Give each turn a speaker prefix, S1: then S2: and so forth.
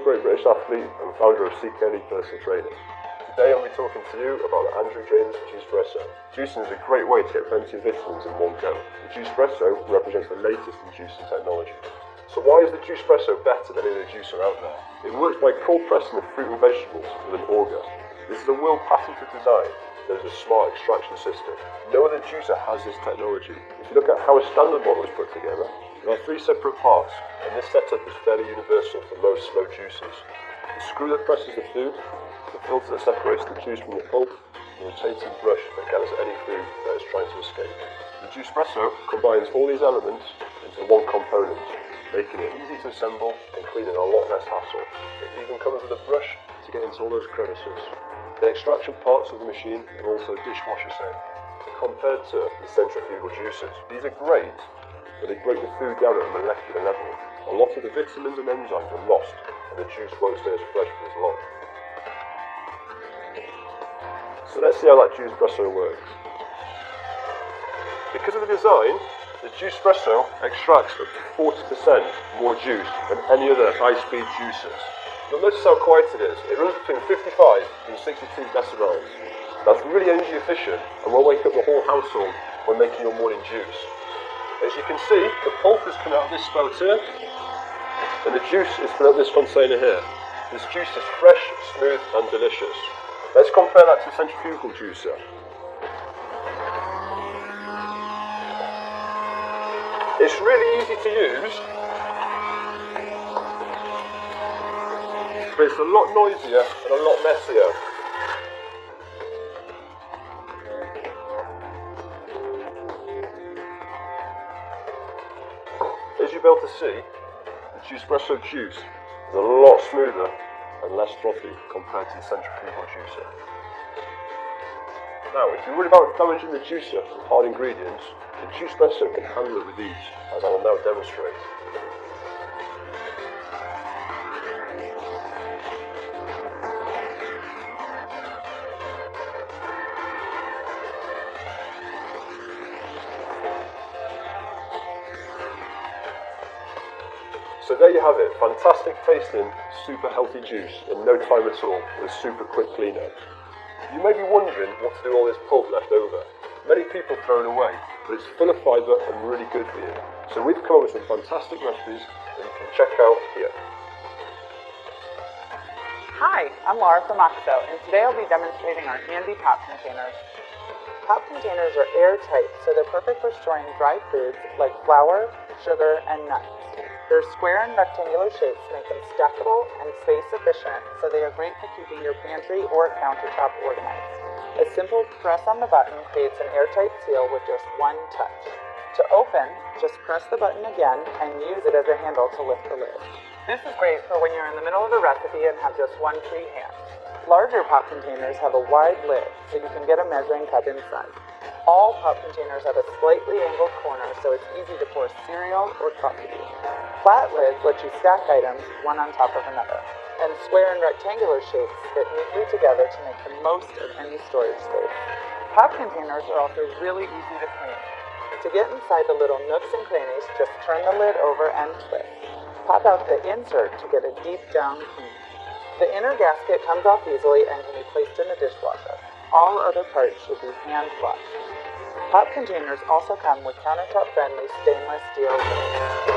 S1: great British athlete and founder of CKD Personal Training. Today I'll be talking to you about the Andrew James Juicepresso. Juicing is a great way to get plenty of vitamins in one go. The Juicepresso represents the latest in juicing technology. So why is the Juicepresso better than any other juicer out there? It works by cold pressing the fruit and vegetables with an auger. This is a well patented design. There's a smart extraction system. No other juicer has this technology. If you look at how a standard model is put together, there are 3 separate parts, and this setup is fairly universal for most slow juicers. The screw that presses the food, the filter that separates the juice from the pulp, and the rotating brush that gathers any food that is trying to escape. The Juicepresso combines all these elements into one component, making it easy to assemble and cleaning a lot less hassle. It even comes with a brush to get into all those crevices. The extraction parts of the machine are also dishwasher safe, compared to the centrifugal juicers. These are great, but they break the food down at a molecular level. A lot of the vitamins and enzymes are lost, and the juice won't stay as fresh for as long. So let's see how that Juicepresso works. Because of the design, the Juicepresso extracts up to 40% more juice than any other high-speed juicers. You'll notice how quiet it is. It runs between 55 and 62 decibels. That's really energy efficient and will wake up the whole household when making your morning juice. As you can see, the pulp is coming out of this spout here, and the juice is coming out of this container here. This juice is fresh, smooth and delicious. Let's compare that to a centrifugal juicer. It's really easy to use, but it's a lot noisier and a lot messier. As you'll be able to see, the Juicepresso juice is a lot smoother and less frothy compared to the centrifugal juicer. Now, if you're worried about damaging the juicer with hard ingredients, the Juicepresso can handle it with ease, as I will now demonstrate. So there you have it, fantastic tasting, super healthy juice in no time at all with a super quick cleaner. You may be wondering what to do with all this pulp left over. Many people throw it away, but it's full of fibre and really good for you. So we've come up with some fantastic recipes that you can check out here.
S2: Hi, I'm Laura from OXO, and today I'll be demonstrating our handy pop containers. Pop containers are airtight, so they're perfect for storing dry foods like flour, sugar, and nuts. Their square and rectangular shapes make them stackable and space efficient, so they are great for keeping your pantry or countertop organized. A simple press on the button creates an airtight seal with just one touch. To open, just press the button again and use it as a handle to lift the lid. This is great for when you're in the middle of a recipe and have just one free hand. Larger pop containers have a wide lid, so you can get a measuring cup inside. All pop containers have a slightly angled corner, so it's easy to pour cereal or coffee. Flat lids let you stack items one on top of another, and square and rectangular shapes fit neatly together to make the most of any storage space. Pop containers are also really easy to clean. To get inside the little nooks and crannies, just turn the lid over and twist. Pop out the insert to get a deep down clean. The inner gasket comes off easily and can be placed in the dishwasher. All other parts should be hand washed. Pop containers also come with countertop-friendly stainless steel lids.